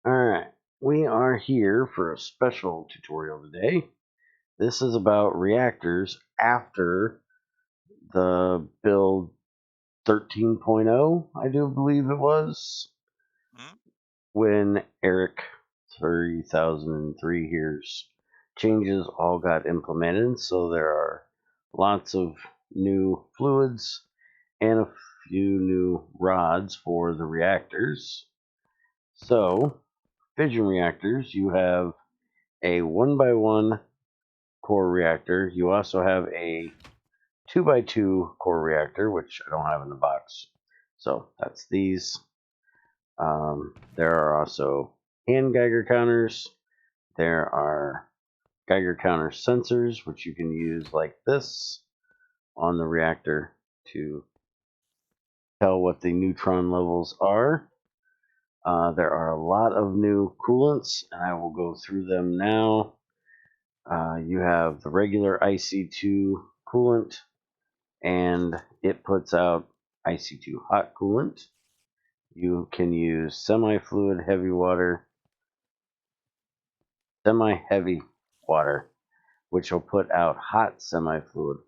Alright, we are here for a special tutorial today. This is about reactors after the build 13.0, I do believe it was, when Eric 3003 here's changes all got implemented. So there are lots of new fluids and a few new rods for the reactors. So, fission reactors, you have a 1x1 core reactor. You also have a 2x2 core reactor, which I don't have in the box. So that's these. There are also hand Geiger counters. There are Geiger counter sensors, which you can use like this on the reactor to tell what the neutron levels are. There are a lot of new coolants, and I will go through them now. You have the regular IC2 coolant, and it puts out IC2 hot coolant. You can use semi-fluid heavy water, semi-heavy water, which will put out hot semi-fluid,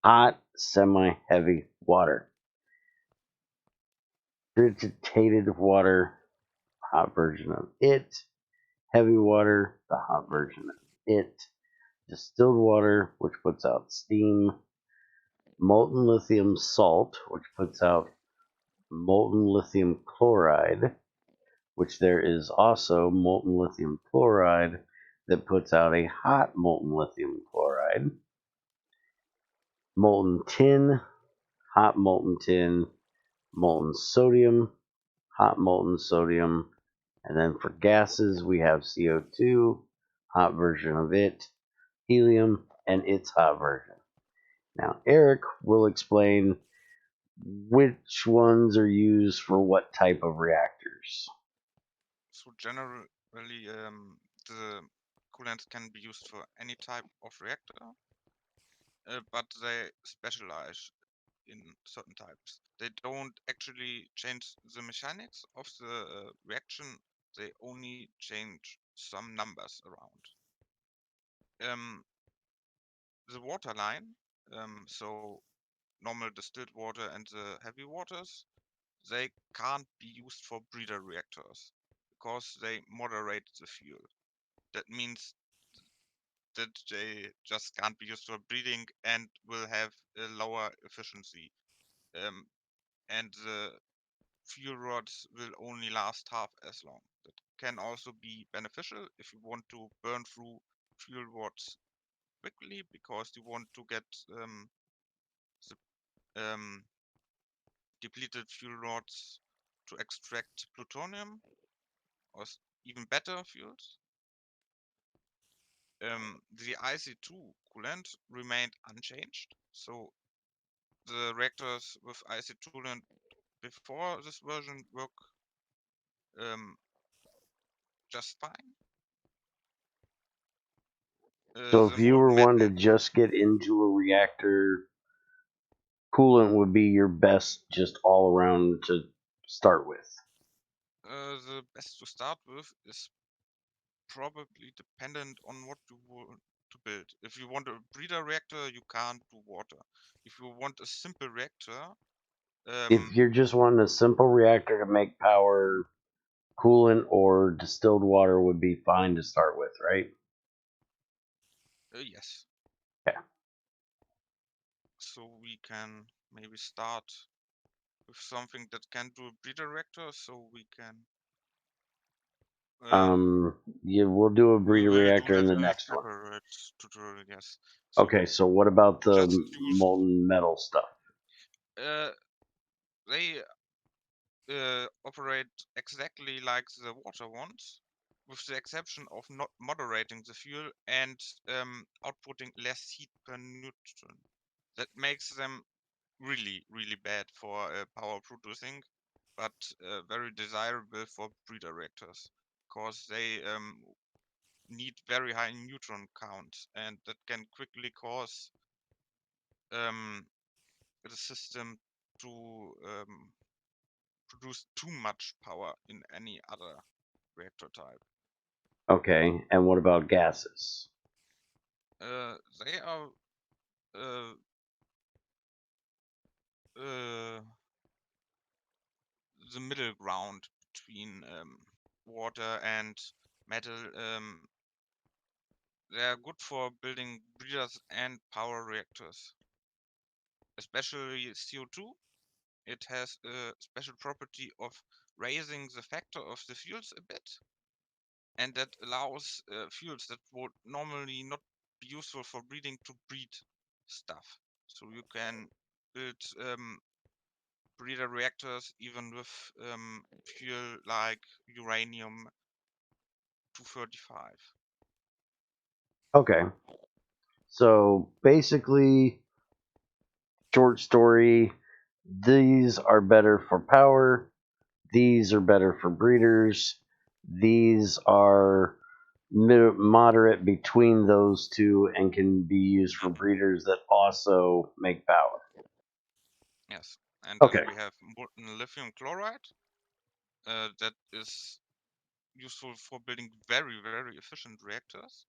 hot semi-heavy water. Precipitated water, hot version of it. Heavy water, the hot version of it. Distilled water, which puts out steam. Molten lithium salt, which puts out molten lithium chloride, which there is also molten lithium chloride that puts out a hot molten lithium chloride. Molten tin, hot molten tin, molten sodium, hot molten sodium, and then for gases we have CO2, hot version of it, helium, and its hot version. Now Eric will explain which ones are used for what type of reactors. So generally, the coolant can be used for any type of reactor, but they specialize in certain types. They don't actually change the mechanics of the reaction. They only change some numbers around. The water line, so normal distilled water and the heavy waters, they can't be used for breeder reactors because they moderate the fuel. That means that they just can't be used for breeding and will have a lower efficiency. And the fuel rods will only last half as long. That can also be beneficial if you want to burn through fuel rods quickly because you want to get the depleted fuel rods to extract plutonium or even better fuels. The IC2 coolant remained unchanged, so the reactors with IC2 coolant before this version work just fine. So The if you were molten wanting to just get into a reactor, coolant would be your best just all around to start with. the best to start with is probably dependent on what you want to build. If you want a breeder reactor, you can't do water. If you want a simple reactor, If you're just wanting a simple reactor to make power, coolant or distilled water would be fine to start with, right? yes. Yeah. So we can maybe start with something that can do a breeder reactor, so we can. Yeah, we'll do a We breeder will do reactor in that the in a next one. separate tutorial, yes. So Okay, so what about the just use molten metal stuff? they operate exactly like the water ones, with the exception of not moderating the fuel and outputting less heat per neutron. That makes them really, really bad for power producing, but very desirable for breeder reactors, because they need very high neutron count, and that can quickly cause the system to produce too much power in any other reactor type. Okay, and what about gases? They are uh, uh, the middle ground between water and metal. They are good for building breeders and power reactors, especially CO2. It has a special property of raising the factor of the fuels a bit, and that allows fuels that would normally not be useful for breeding to breed stuff. So you can build breeder reactors even with fuel like uranium 235. Okay, so basically, short story, these are better for power, these are better for breeders, these are moderate between those two and can be used for breeders that also make power. Yes, and then Okay, we have molten lithium chloride that is useful for building very, very efficient reactors.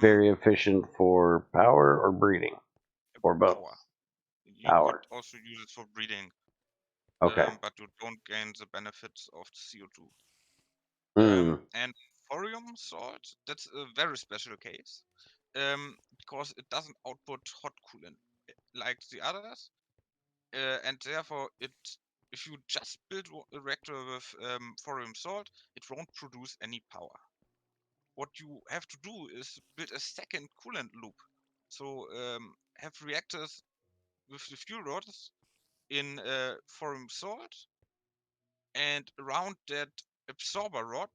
very efficient for power or breeding, or both. Power. You could Power. also use it for breeding, Okay. but you don't gain the benefits of CO2. Hmm. And thorium salt, that's a very special case because it doesn't output hot coolant like the others, and therefore if you just build a reactor with thorium salt, it won't produce any power. What you have to do is build a second coolant loop. So have reactors with the fuel rods in thorium salt, and around that absorber rod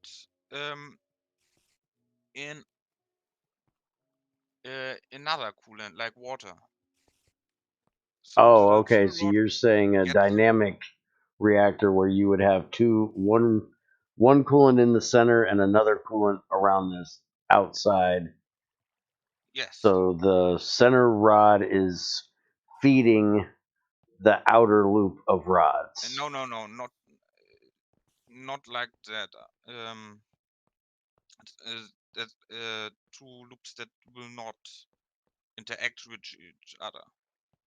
um, in another coolant like water. So Oh, the okay. fuel So rod you're saying a gets, dynamic reactor where you would have one coolant in the center and another coolant around this outside. yes, So the center rod is feeding the outer loop of rods. no, not like that. That two loops that will not interact with each other.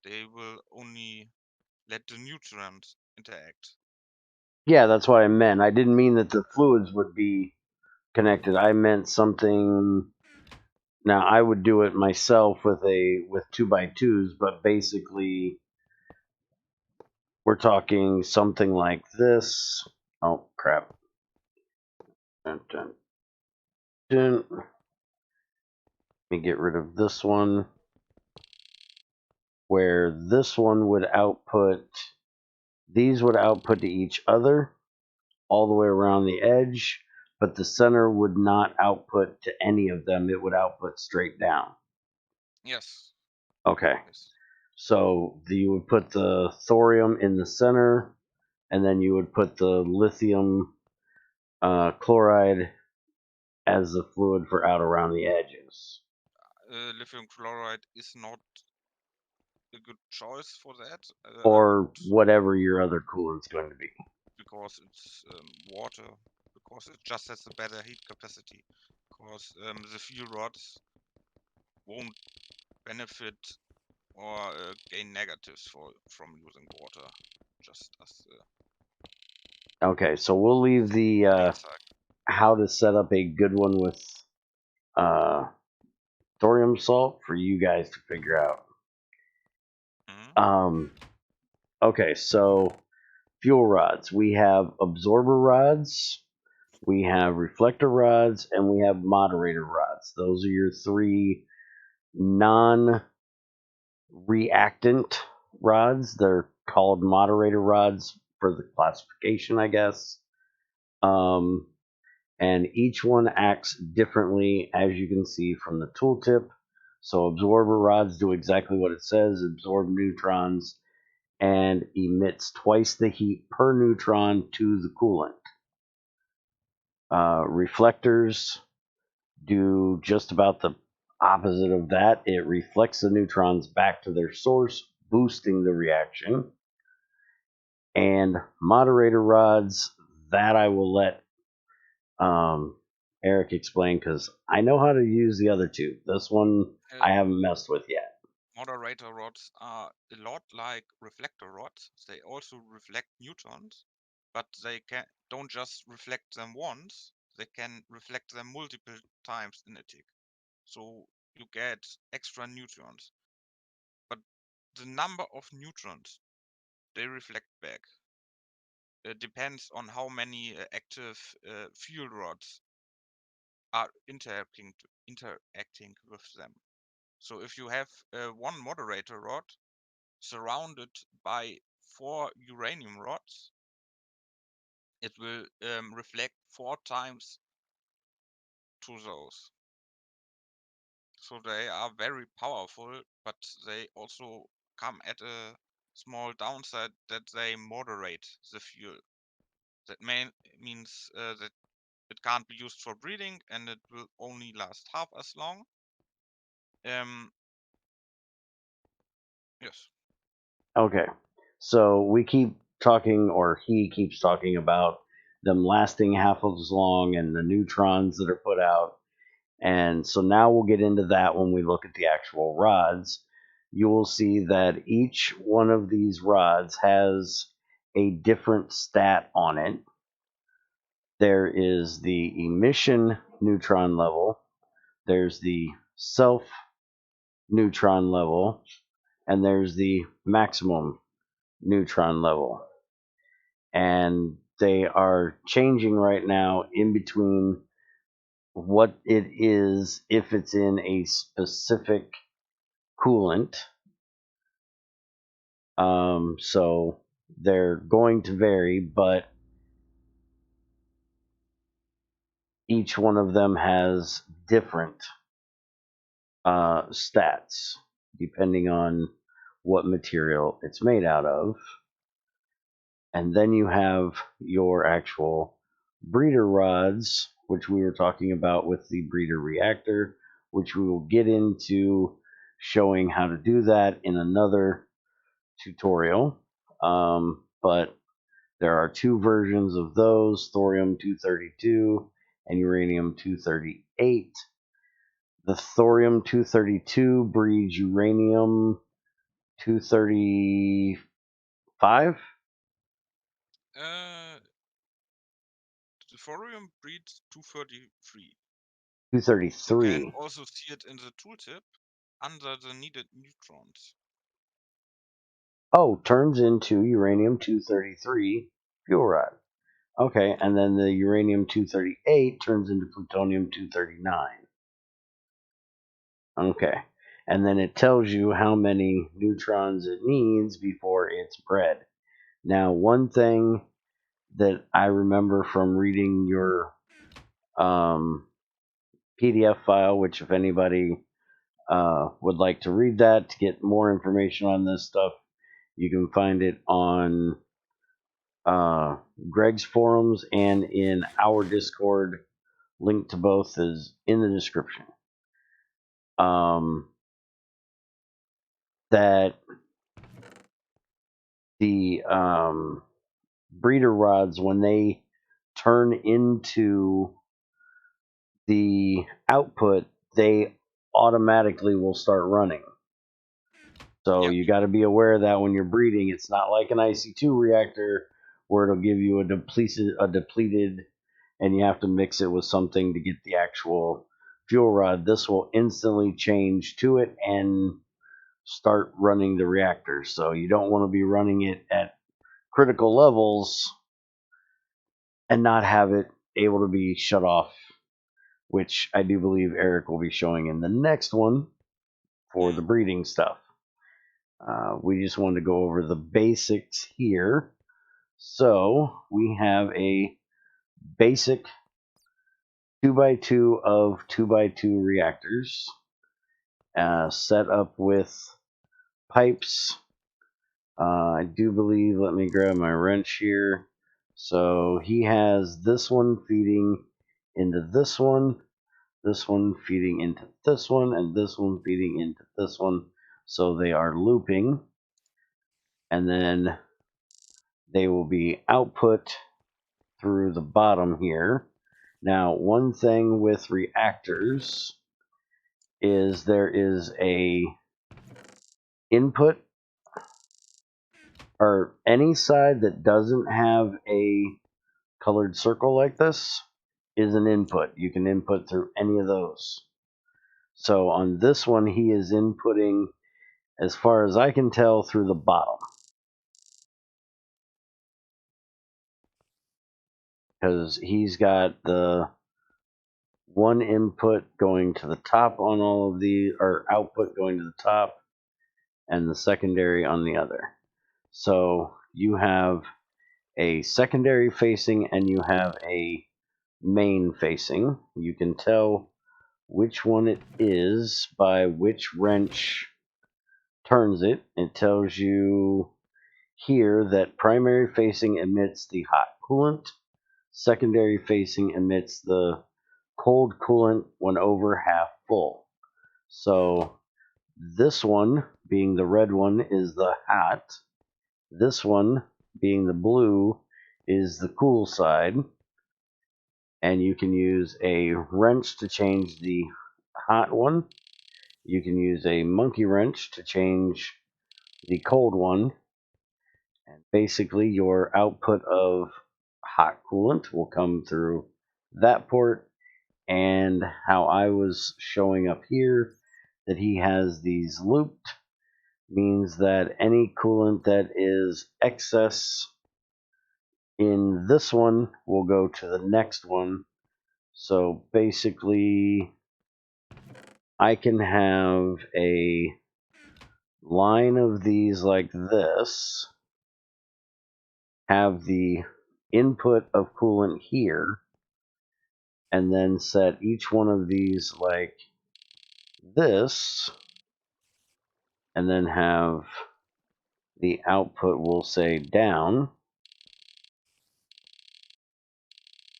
They will only let the neutrons interact. Yeah, that's what I meant. I didn't mean that the fluids would be connected. I meant something. Now I would do it myself with 2x2s, but basically we're talking something like this. Oh crap! Dun, dun, dun. Let me get rid of this one. Where this one would output, these would output to each other all the way around the edge, but the center would not output to any of them. It would output straight down. Yes, Okay. yes, So you would put the thorium in the center, and then you would put the lithium chloride as the fluid for out around the edges. lithium chloride is not a good choice for that. I would, Or whatever your other coolant's going to be. because it's water, because it just has a better heat capacity. Because the fuel rods won't benefit or gain negatives from using water, just as Okay, so we'll leave the fuel cycle. how to set up a good one with uh, thorium salt for you guys to figure out. Mhm. Okay, so fuel rods. We have absorber rods, we have reflector rods, and we have moderator rods. Those are your three non reactant rods. They're called moderator rods for the classification, I guess. Um, and each one acts differently, as you can see from the tooltip. So absorber rods do exactly what it says, absorb neutrons and emits twice the heat per neutron to the coolant. Reflectors do just about the opposite of that. It reflects the neutrons back to their source, boosting the reaction. And moderator rods, that I will let Eric explain, because I know how to use the other two. This one I haven't messed with yet. Moderator rods are a lot like reflector rods. They also reflect neutrons, but they don't just reflect them once, they can reflect them multiple times in a tick. So you get extra neutrons. But the number of neutrons they reflect back depends on how many active field rods are interacting with them. So if you have one moderator rod surrounded by 4 uranium rods, it will reflect 4 times to those. So they are very powerful, but they also come at a small downside that they moderate the fuel. That means that it can't be used for breeding and it will only last half as long. Yes. Okay, so we keep talking, or he keeps talking about them lasting half as long and the neutrons that are put out. And so now we'll get into that when we look at the actual rods. You will see that each one of these rods has a different stat on it. There is the emission neutron level, there's the self neutron level, and there's the maximum neutron level. And they are changing right now in between what it is, if it's in a specific coolant. So they're going to vary, but each one of them has different stats depending on what material it's made out of. And then you have your actual breeder rods, which we were talking about with the breeder reactor, which we will get into showing how to do that in another tutorial. But there are two versions of those, thorium-232 and uranium-238. The thorium-232 breeds uranium-235. The thorium breeds 233. You can 233. also see it in the tooltip under the needed neutrons. Oh, turns into uranium-233 fuel rod. Okay, and then the uranium-238 turns into plutonium-239. Okay, and then it tells you how many neutrons it needs before it's bred. Now, one thing that I remember from reading your PDF file, which if anybody would like to read that to get more information on this stuff, you can find it on Greg's forums and in our Discord. Link to both is in the description. That the breeder rods, when they turn into the output, they automatically will start running. So you got to be aware of that when you're breeding. It's not like an IC2 reactor where it'll give you a depleted, and you have to mix it with something to get the actual fuel rod. This will instantly change to it and start running the reactor. So you don't want to be running it at critical levels and not have it able to be shut off, which I do believe Eric will be showing in the next one for the breeding stuff. We just wanted to go over the basics here. So we have a basic 2x2 of 2x2 reactors set up with pipes. I do believe, let me grab my wrench here. So he has this one feeding into this one feeding into this one, and this one feeding into this one. So they are looping. And then they will be output through the bottom here. Now, one thing with reactors is there is a input, or any side that doesn't have a colored circle like this is an input. You can input through any of those. So on this one, he is inputting, as far as I can tell, through the bottom. Because he's got the one input going to the top on all of these, or output going to the top, and the secondary on the other. So you have a secondary facing and you have a main facing. You can tell which one it is by which wrench turns it. It tells you here that primary facing emits the hot coolant, secondary facing emits the cold coolant when over half full. So this one, being the red one, is the hot. This one, being the blue, is the cool side. And you can use a wrench to change the hot one. You can use a monkey wrench to change the cold one. And basically your output of hot coolant will come through that port. And how I was showing up here, that he has these looped, means that any coolant that is excess in this one will go to the next one. So basically, I can have a line of these like this, have the input of coolant here, and then set each one of these like this, and then have the output, will say down.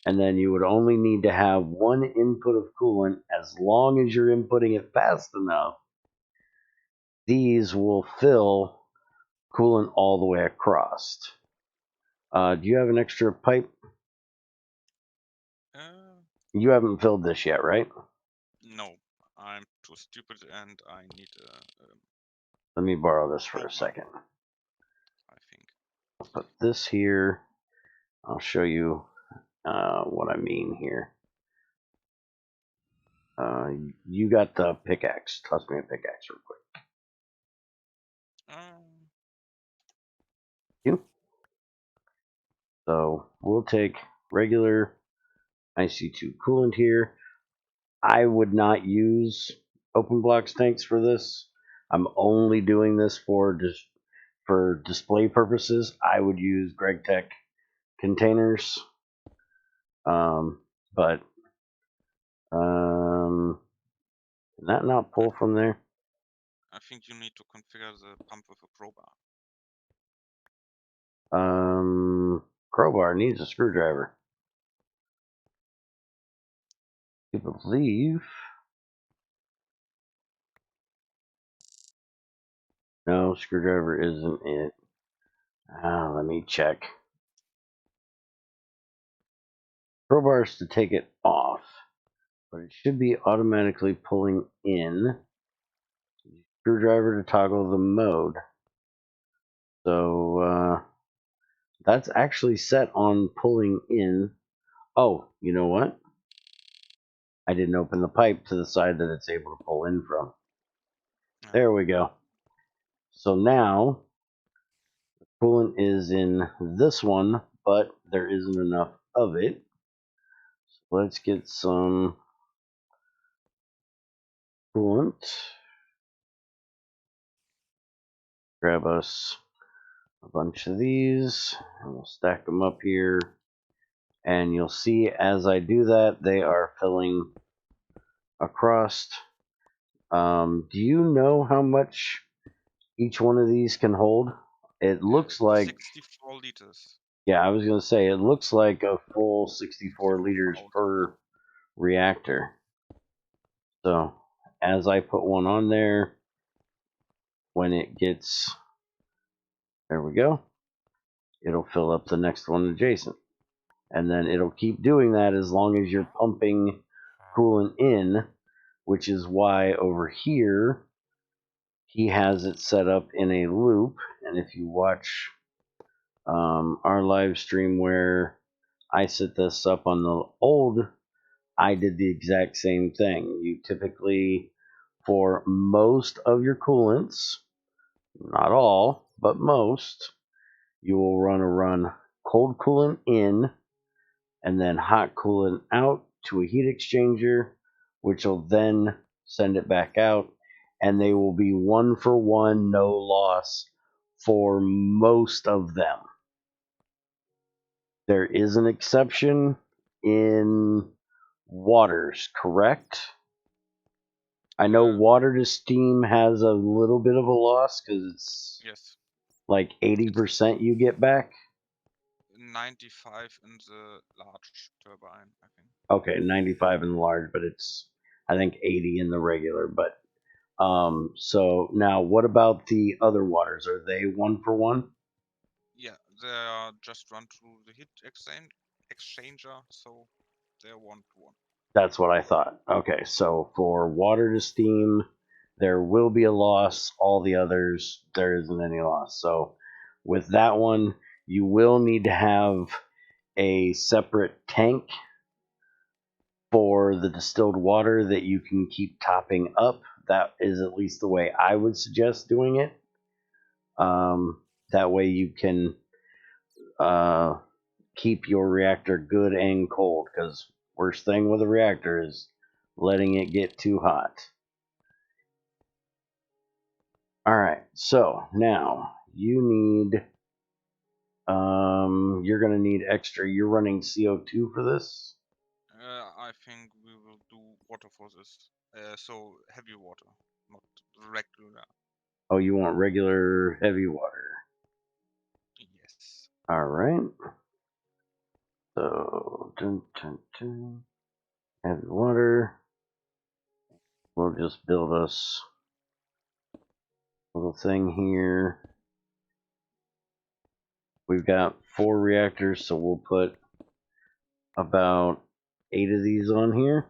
And then you would only need to have one input of coolant. As long as you're inputting it fast enough, these will fill coolant all the way across. Do you have an extra pipe? You haven't filled this yet, right? No, I'm too stupid and I need Let me borrow this for a second. I think. I'll put this here. I'll show you what I mean here. You got the pickaxe. Toss me a pickaxe real quick. You. So we'll take regular IC2 coolant here. I would not use open blocks tanks for this. I'm only doing this for display purposes. I would use GregTech containers. But can that not pull from there? I think you need to configure the pump with a crowbar. Crowbar needs a screwdriver. I believe. No, screwdriver isn't it. Let me check. Crowbars to take it off, but it should be automatically pulling in. Screwdriver to toggle the mode. So that's actually set on pulling in. Oh, you know what? I didn't open the pipe to the side that it's able to pull in from. There we go. So now the coolant is in this one, but there isn't enough of it. So let's get some coolant. Grab us a bunch of these, and we'll stack them up here. And you'll see as I do that, they are filling across. Do you know how much each one of these can hold? It looks like 64 liters. Yeah, I was going to say, it looks like a full 64 liters per reactor. So as I put one on there, when it gets, there we go. it'll fill up the next one adjacent. And then it'll keep doing that as long as you're pumping coolant in, which is why over here he has it set up in a loop. And if you watch our live stream where I set this up on the old, I did the exact same thing. You typically, for most of your coolants, not all, but most, you will run cold coolant in and then hot coolant out to a heat exchanger, which will then send it back out, and they will be 1-for-1, no loss for most of them. There is an exception in waters, correct? I know water to steam has a little bit of a loss because it's like 80% you get back. 95 in the large turbine, I think. Okay, 95 in the large, but it's I think 80 in the regular. But so now what about the other waters? Are they 1-for-1? Yeah, they are just run through the heat exchanger, so they're 1-to-1. That's what I thought. Okay, so for water to steam, there will be a loss. All the others, there isn't any loss. So with that one, you will need to have a separate tank for the distilled water that you can keep topping up. That is at least the way I would suggest doing it. That way you can keep your reactor good and cold, because worst thing with a reactor is letting it get too hot. Alright, so now you need, you're going to need extra. You're running CO2 for this? I think we will do water for this. So heavy water, not regular. Oh, you want regular heavy water? Yes. Alright. So, heavy water. We'll just build us a little thing here. We've got 4 reactors, so we'll put about 8 of these on here.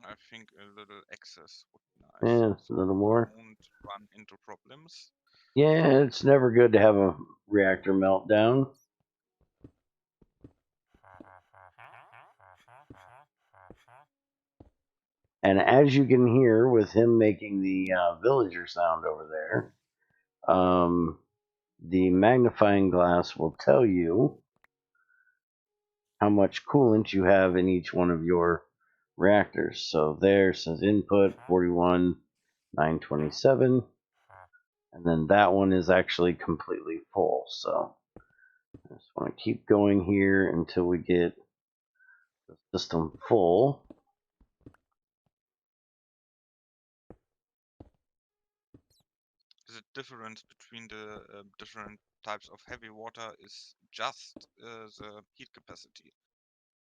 I think a little excess would be nice. Yeah, so a little more. We won't run into problems. Yeah, it's never good to have a reactor meltdown. And as you can hear with him making the villager sound over there, the magnifying glass will tell you how much coolant you have in each one of your reactors. So there says input 41,927, and then that one is actually completely full. So I just want to keep going here until we get the system full. The difference between the different types of heavy water is just the heat capacity.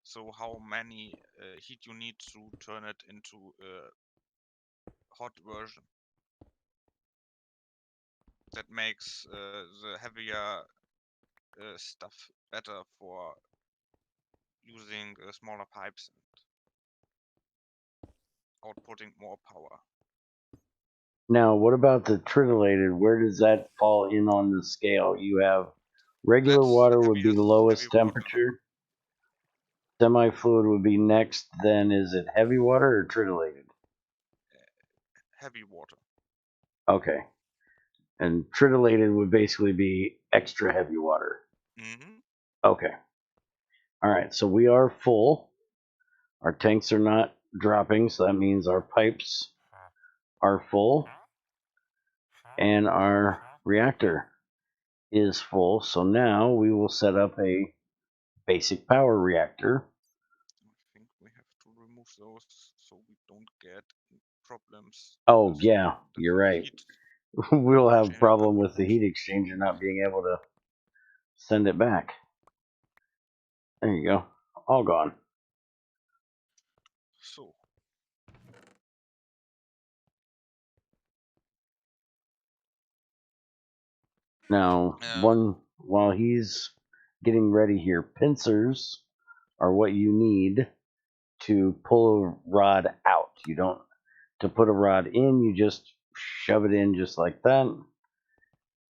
So how many heat you need to turn it into a hot version. That makes the heavier stuff better for using smaller pipes and outputting more power. Now, what about the tritillated? Where does that fall in on the scale? You have regular That's water would be lowest heavy water. temperature. Semi-fluid would be next. Then is it heavy water or tritillated? Heavy water. Okay. And tritillated would basically be extra heavy water. Mm-hmm. Okay. All right. So we are full. Our tanks are not dropping, so that means our pipes are full. And our reactor is full. So now we will set up a basic power reactor. I think we have to remove those so we don't get problems. Oh, yeah, you're right. Heat. We'll have a problem with the heat exchanger not being able to send it back. There you go. All gone. So. Now, one while he's getting ready here, pincers are what you need to pull a rod out. You don't, to put a rod in, you just shove it in just like that.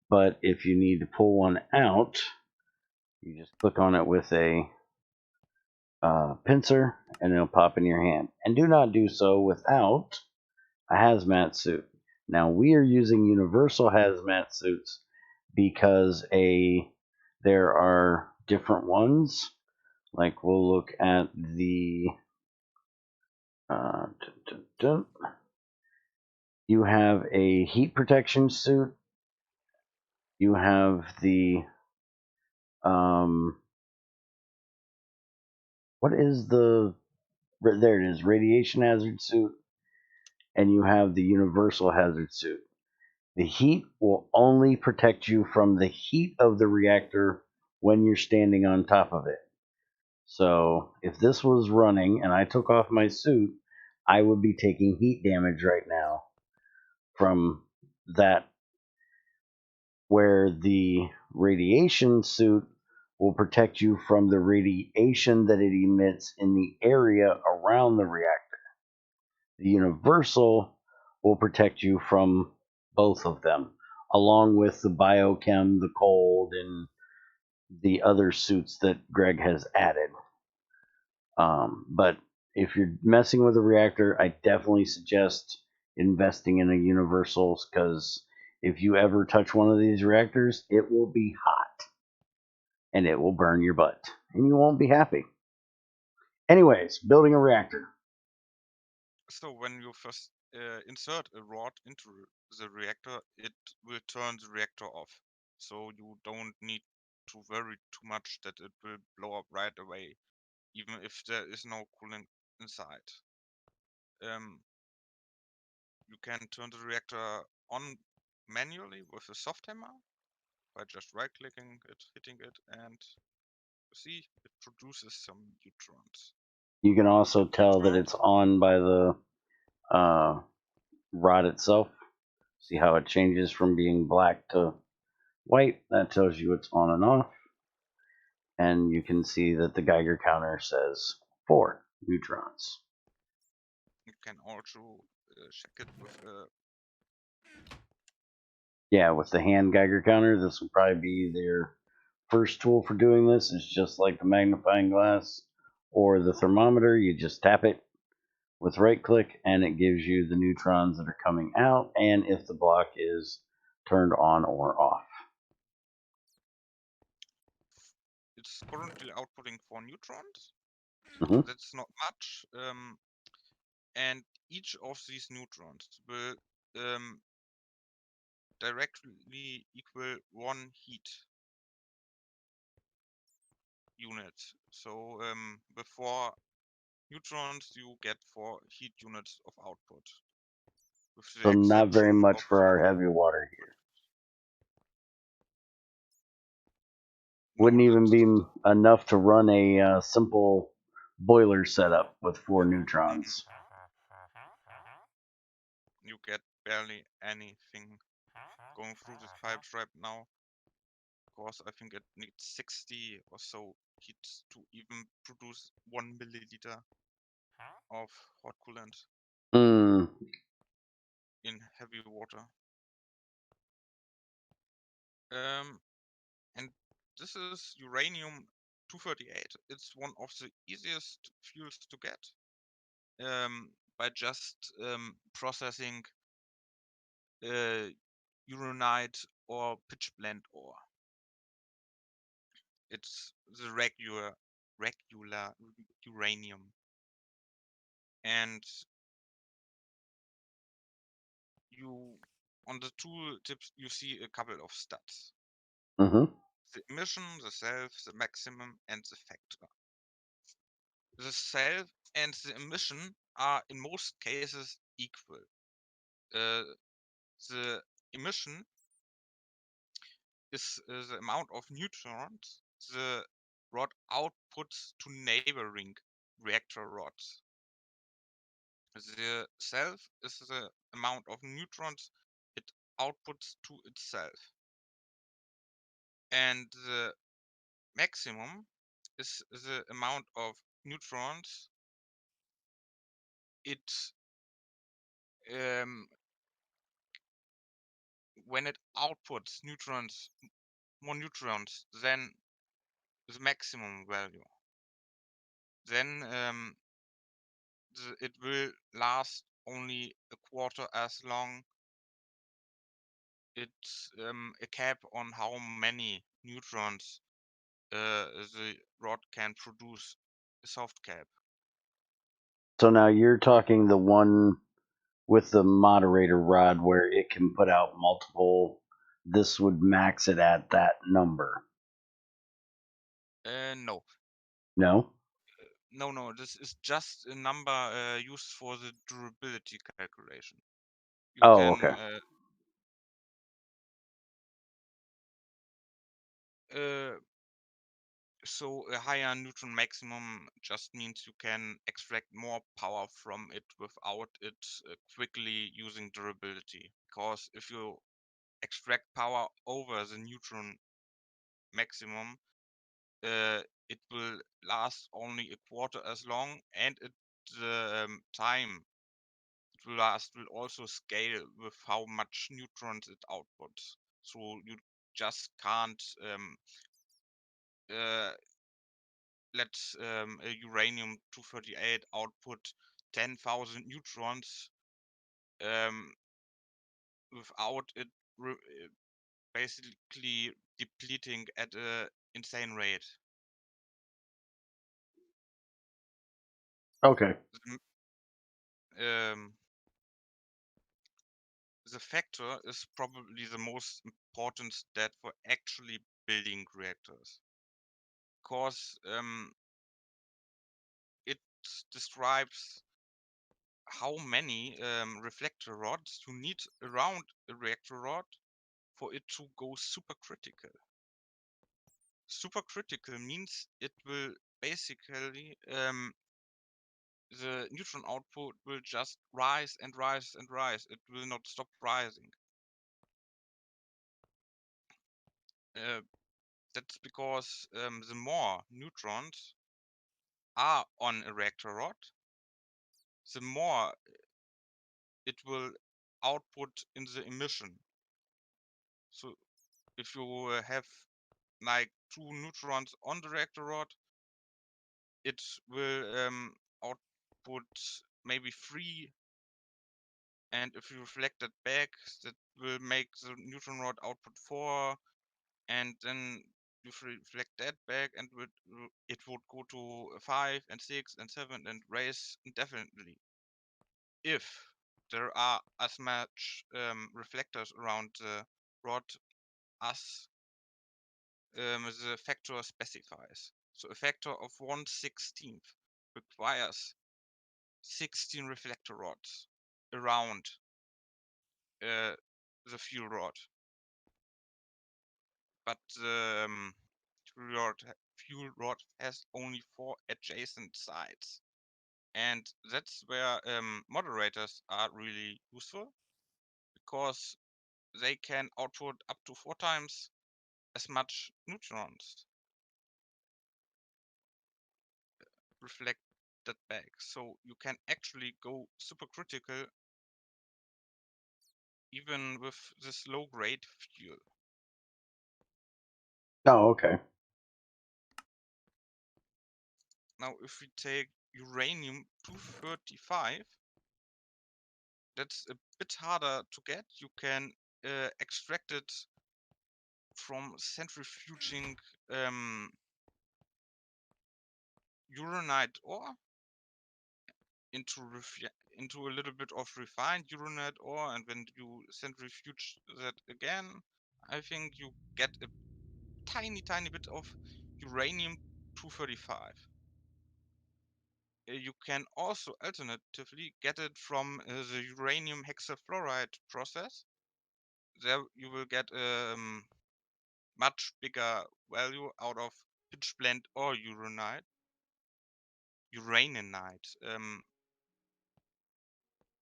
But if you need to pull one out, you just click on it with a pincer and it'll pop in your hand. And do not do so without a hazmat suit. Now we are using universal hazmat suits because there are different ones. Like we'll look at the you have a heat protection suit. You have the what is there it is, radiation hazard suit, and you have the universal hazard suit. The heat will only protect you from the heat of the reactor when you're standing on top of it. So if this was running and I took off my suit, I would be taking heat damage right now from that, where the radiation suit will protect you from the radiation that it emits in the area around the reactor. The universal will protect you from both of them, along with the biochem, the cold, and the other suits that Greg has added. But if you're messing with a reactor, I definitely suggest investing in a universal, because if you ever touch one of these reactors, it will be hot and it will burn your butt and you won't be happy. Anyways, building a reactor. So when you first insert a rod into the reactor, it will turn the reactor off. So you don't need to worry too much that it will blow up right away, even if there is no coolant inside. You can turn the reactor on manually with a soft hammer by just right-clicking it, hitting it, and see, it produces some neutrons. You can also tell that it's on by the rod itself. See how it changes from being black to white? That tells you it's on and off. And you can see that the Geiger counter says 4 neutrons. You can also check it with a with the hand Geiger counter, this will probably be their first tool for doing this. It's just like the magnifying glass or the thermometer. You just tap it with right click and it gives you the neutrons that are coming out and if the block is turned on or off. It's currently outputting 4 neutrons. That's not much. And each of these neutrons will directly equal 1 heat unit. So with 4 neutrons, you get 4 heat units of output. With the So not very exception much of for our heavy water here. Wouldn't even be enough to run a simple boiler setup with 4 neutrons. You get barely anything going through these pipes right now. Of course, I think it needs 60 or so heat to even produce 1 milliliter of hot coolant in heavy water. And this is uranium-238. It's one of the easiest fuels to get by just processing uranite or pitch blende ore. It's the regular uranium. And on the tool tips, you see a couple of stats. The emission, the self, the maximum, and the factor. The self and the emission are in most cases equal. The emission is the amount of neutrons the rod outputs to neighboring reactor rods. The self is the amount of neutrons it outputs to itself. and the maximum is the amount of neutrons it um, when it outputs more neutrons than the maximum value, then it will last only a quarter as long. It's a cap on how many neutrons the rod can produce, a soft cap. So now you're talking the one with the moderator rod where it can put out multiple. This would max it at that number. No, No? no. This is just a number used for the durability calculation. You Oh, can okay. So a higher neutron maximum just means you can extract more power from it without it quickly using durability. Because if you extract power over the neutron maximum, it will last only a quarter as long, and the time it will last will also scale with how much neutrons it outputs. So you just can't uh, let a uranium-238 output 10,000 neutrons um, without it basically depleting at an insane rate. Okay. Um, the factor is probably the most important step for actually building reactors, because it describes how many reflector rods you need around a reactor rod for it to go supercritical. Supercritical means it will basically the neutron output will just rise and rise and rise. It will not stop rising. That's because the more neutrons are on a reactor rod, the more it will output in the emission. So if you have like 2 neutrons on the reactor rod, it will output maybe 3, and if you reflect that back, that will make the neutron rod output 4, and then you reflect that back, and it would go to 5 and 6 and 7 and raise indefinitely if there are as much reflectors around the rod as the factor specifies. So a factor of 1/16 requires 16 reflector rods around the fuel rod. But the fuel rod has only 4 adjacent sides. And that's where moderators are really useful, because they can output up to 4 times as much neutrons reflect that back. So you can actually go supercritical even with this low grade fuel. Oh, okay. Now if we take uranium-235, that's a bit harder to get. You can extract it from centrifuging uranite ore into a little bit of refined uranite ore, and when you centrifuge that again, I think you get a tiny bit of uranium-235. You can also alternatively get it from the uranium hexafluoride process. There you will get a much bigger value out of pitchblende or uraninite.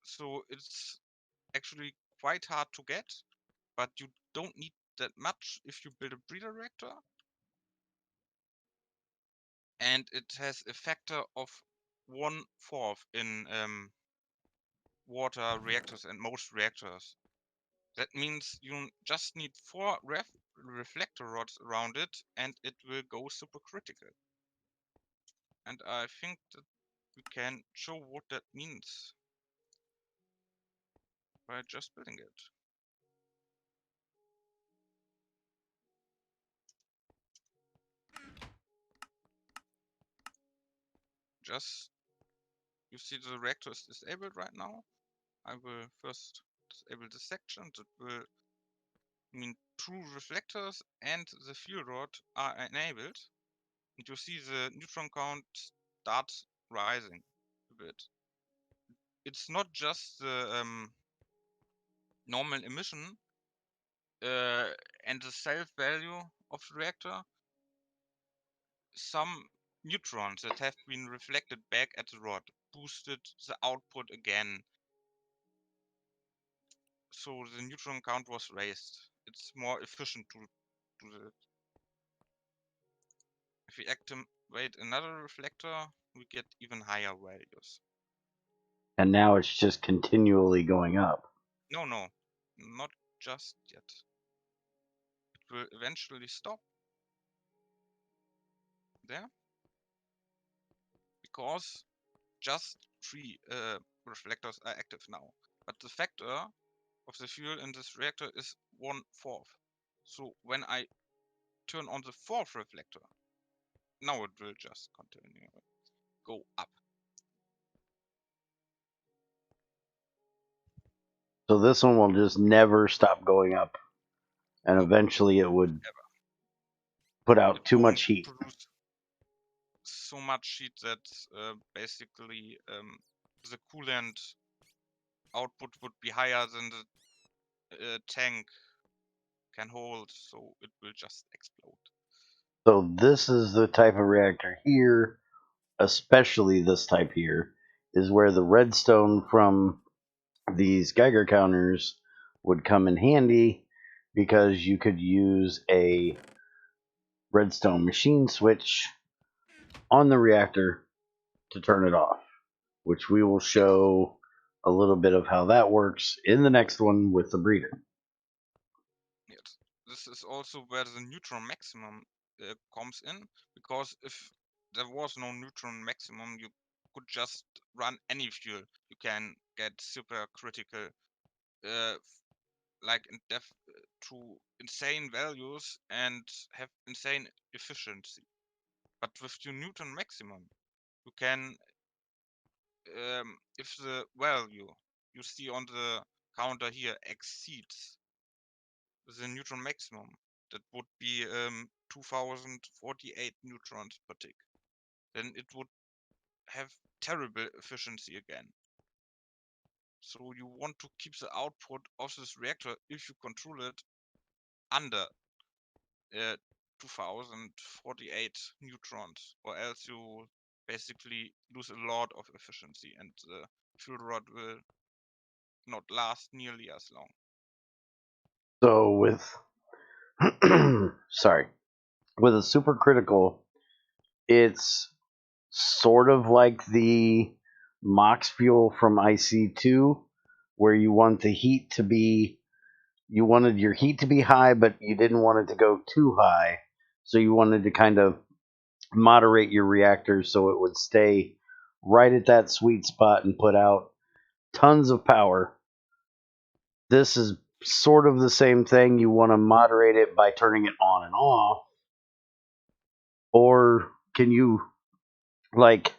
So it's actually quite hard to get, but you don't need that much if you build a breeder reactor. And it has a factor of 1/4 in water reactors and most reactors. That means you just need 4 reflector rods around it and it will go supercritical. And I think that we can show what that means by just building it. Just, you see the reactor is disabled right now. I will first disable this section. That will mean 2 reflectors and the fuel rod are enabled. And you see the neutron count starts rising a bit. It's not just the normal emission and the self value of the reactor. Some neutrons that have been reflected back at the rod boosted the output again. So the neutron count was raised. It's more efficient to do that. If we activate another reflector, we get even higher values. And now it's just continually going up. No, not just yet. It will eventually stop there because just 3 reflectors are active now. But the factor of the fuel in this reactor is 1/4. So when I turn on the 4th reflector, now it will just continue go up. So this one will just never stop going up. And No, eventually it would put out too much heat. Produce so much heat that basically the coolant output would be higher than the tank can hold, so it will just explode. So this is the type of reactor here, especially this type here, is where the redstone from these Geiger counters would come in handy because you could use a redstone machine switch on the reactor to turn it off, which we will show a little bit of how that works in the next one with the breeder. Yes. This is also where the neutron maximum comes in, because if there was no neutron maximum, you could just run any fuel. You can get super critical, like to insane values and have insane efficiency. But with your neutron maximum, you can, if the value you see on the counter here exceeds the neutron maximum, that would be 2048 neutrons per tick, then it would have terrible efficiency again. So you want to keep the output of this reactor, if you control it, under 2048 neutrons, or else you basically lose a lot of efficiency and the fuel rod will not last nearly as long. So with sorry, with a supercritical, it's sort of like the MOX fuel from IC2, where you want the heat to be, you wanted your heat to be high, but you didn't want it to go too high. So you wanted to kind of moderate your reactor so it would stay right at that sweet spot and put out tons of power. This is sort of the same thing. You want to moderate it by turning it on and off. Or can you, like,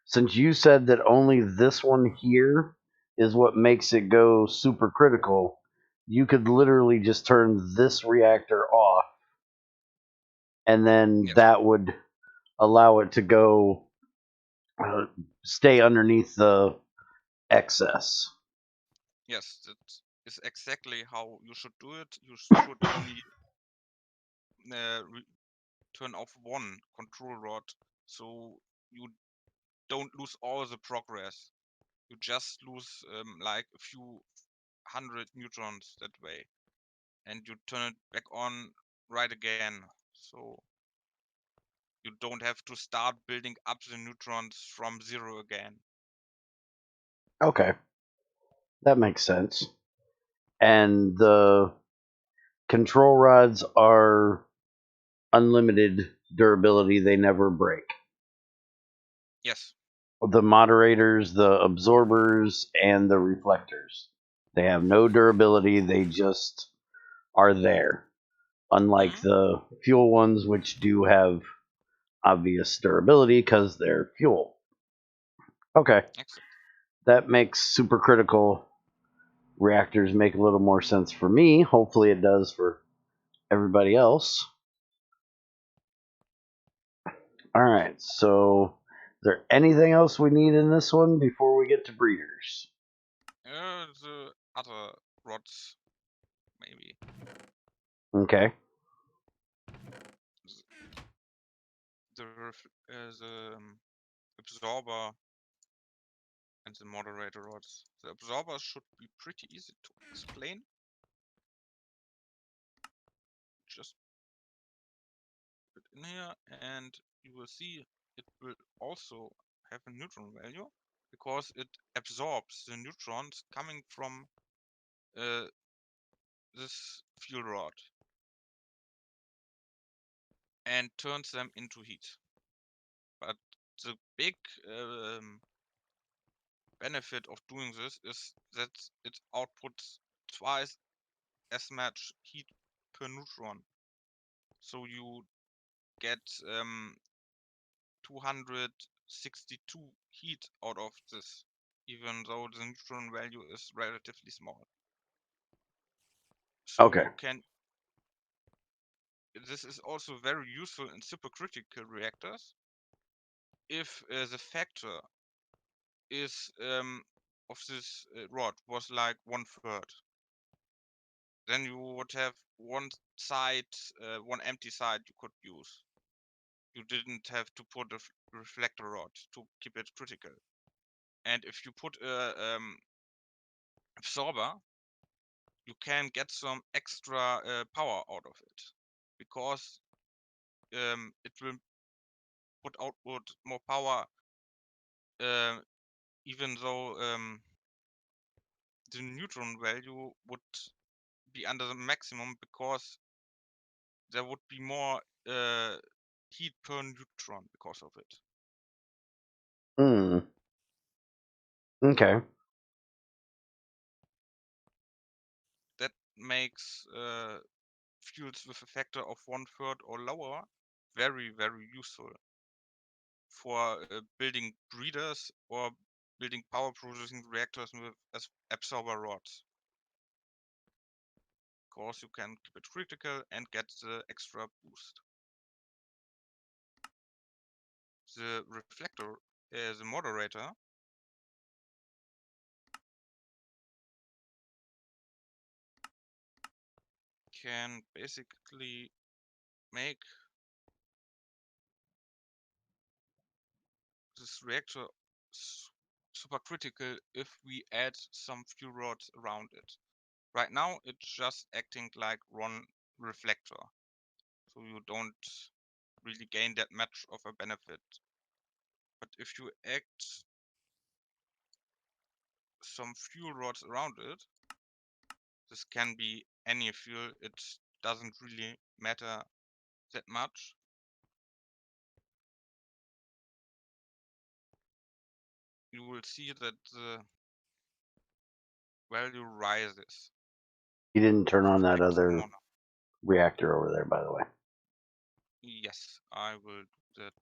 since you said that only this one here is what makes it go super critical, you could literally just turn this reactor off, and then that would allow it to go stay underneath the excess. Yes, that is exactly how you should do it. You should only turn off one control rod, so you don't lose all the progress. You just lose like a few hundred neutrons that way. and you turn it back on right again. So you don't have to start building up the neutrons from zero again. Okay. That makes sense. And the control rods are unlimited durability, they never break. Yes. The moderators, the absorbers, and the reflectors. They have no durability, they just are there. Unlike the fuel ones, which do have obvious durability because they're fuel. Okay. Excellent. That makes supercritical reactors make a little more sense for me. Hopefully, it does for everybody else. All right. So, is there anything else we need in this one before we get to breeders? The other rods, maybe. Okay. The absorber and the moderator rods. The absorbers should be pretty easy to explain. Just put it in here, and you will see it will also have a neutron value because it absorbs the neutrons coming from this fuel rod and turns them into heat. But the big benefit of doing this is that it outputs twice as much heat per neutron. So you get 262 heat out of this, even though the neutron value is relatively small. So Okay. you can. This is also very useful in supercritical reactors. If the factor is of this rod was like 1/3, then you would have one side, one empty side you could use. You didn't have to put a reflector rod to keep it critical. And if you put a absorber, you can get some extra power out of it, because it will output more power, uh, even though the neutron value would be under the maximum, because there would be more heat per neutron because of it. Hmm. Okay. That makes fuels with a factor of 1/3 or lower very, very useful for building breeders or building power producing reactors with absorber rods. Of course, you can keep it critical and get the extra boost. The reflector, the moderator, can basically make this reactor supercritical if we add some fuel rods around it. Right now, it's just acting like one reflector, so you don't really gain that much of a benefit. But if you act some fuel rods around it, this can be any fuel, it doesn't really matter that much. You will see that the value rises. You didn't turn on that Reflecting other more. reactor over there, by the way. Yes, I will do that.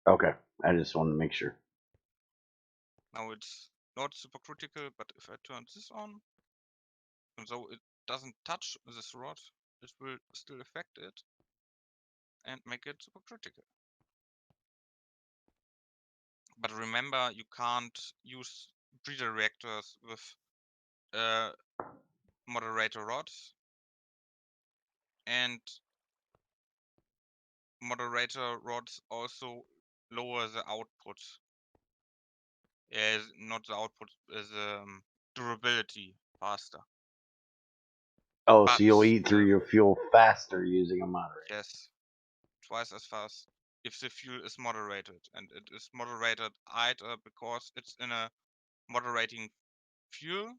Okay. I just wanted to make sure. Now it's not supercritical, but if I turn this on, and so it doesn't touch this rod, it will still affect it and make it supercritical. But remember, you can't use breeder reactors with moderator rods, and moderator rods also lower the output, as not the output, as durability faster. Oh, but so you'll eat through your fuel faster using a moderator. yes, twice as fast if the fuel is moderated, and it is moderated either because it's in a moderating fuel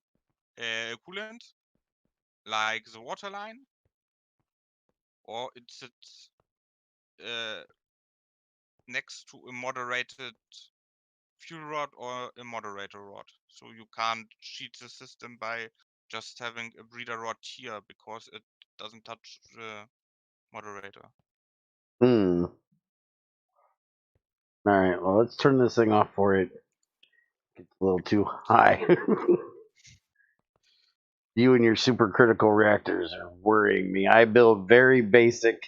coolant like the water line, or it sits next to a moderated fuel rod or a moderator rod. So you can't cheat the system by just having a breeder rod here because it doesn't touch the moderator. Hmm. All right. Well, let's turn this thing off for it. It's a little too high. You and your supercritical reactors are worrying me. I build very basic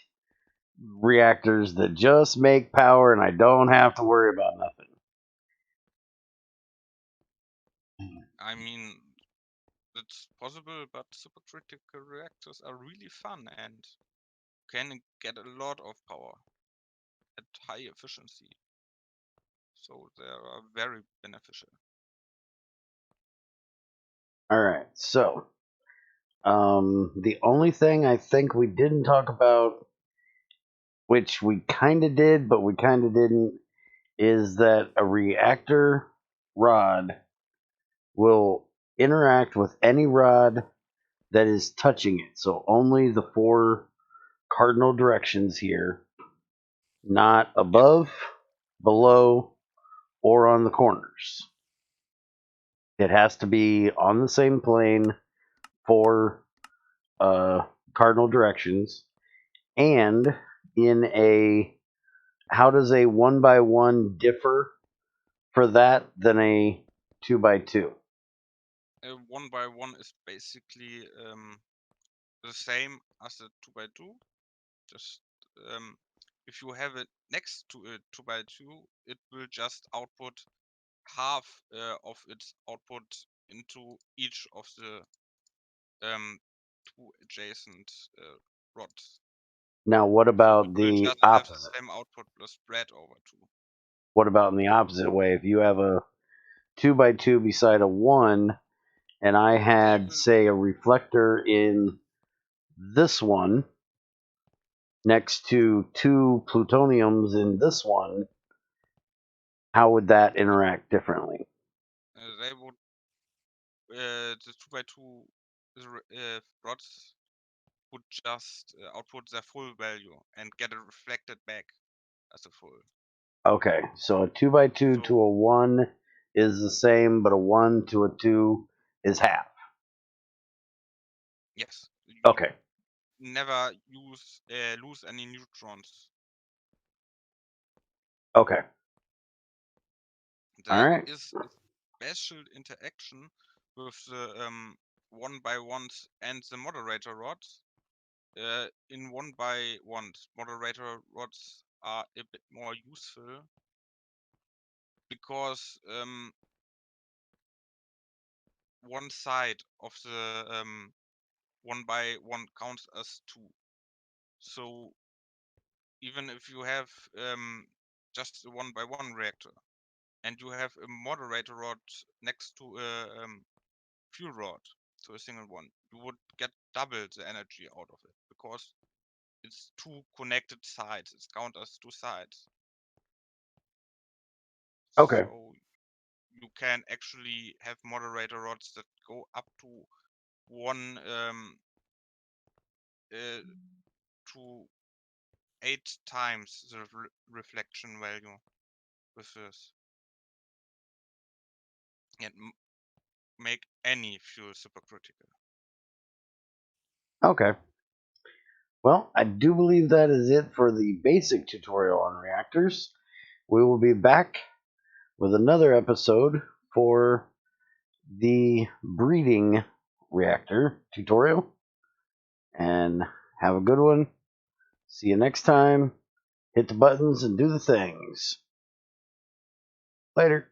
reactors that just make power, and I don't have to worry about nothing. I mean, it's possible, but supercritical reactors are really fun and can get a lot of power at high efficiency. So they are very beneficial. All right. So, the only thing I think we didn't talk about, which we kind of did, but we kind of didn't, is that a reactor rod will interact with any rod that is touching it. So only the 4 cardinal directions here, not above, below, or on the corners. It has to be on the same plane for cardinal directions. And in a, how does a 1x1 differ for that than a 2x2? A 1x1 is basically the same as a 2x2. Just if you have it next to a 2x2, it will just output half of its output into each of the 2 adjacent rods. Now, what So it about will the just have the opposite? same output plus spread over 2. What about in the opposite way? If you have a 2x2 beside a 1, and I They had, will, say, a reflector in this one next to 2 plutoniums in this one, how would that interact differently? they would the 2x2 rods would just output their full value and get it reflected back as a full. Okay, so a 2x2 to So a 1 is the same, but a 1 to a 2 is half. yes, you Okay, never lose any neutrons. okay, all There right, is a special interaction with the 1x1s and the moderator rods. In 1x1s, moderator rods are a bit more useful because one side of the 1x1 counts as 2. So even if you have just a 1x1 reactor and you have a moderator rod next to a fuel rod, so a single one, you would get double the energy out of it because it's 2 connected sides. It's counted as 2 sides. okay, So you can actually have moderator rods that go up to 1 to 8 times the reflection value with this, and make any fuel supercritical. okay. Well, I do believe that is it for the basic tutorial on reactors. We will be back with another episode for the breeding reactor tutorial. And have a good one. See you next time. Hit the buttons and do the things. Later.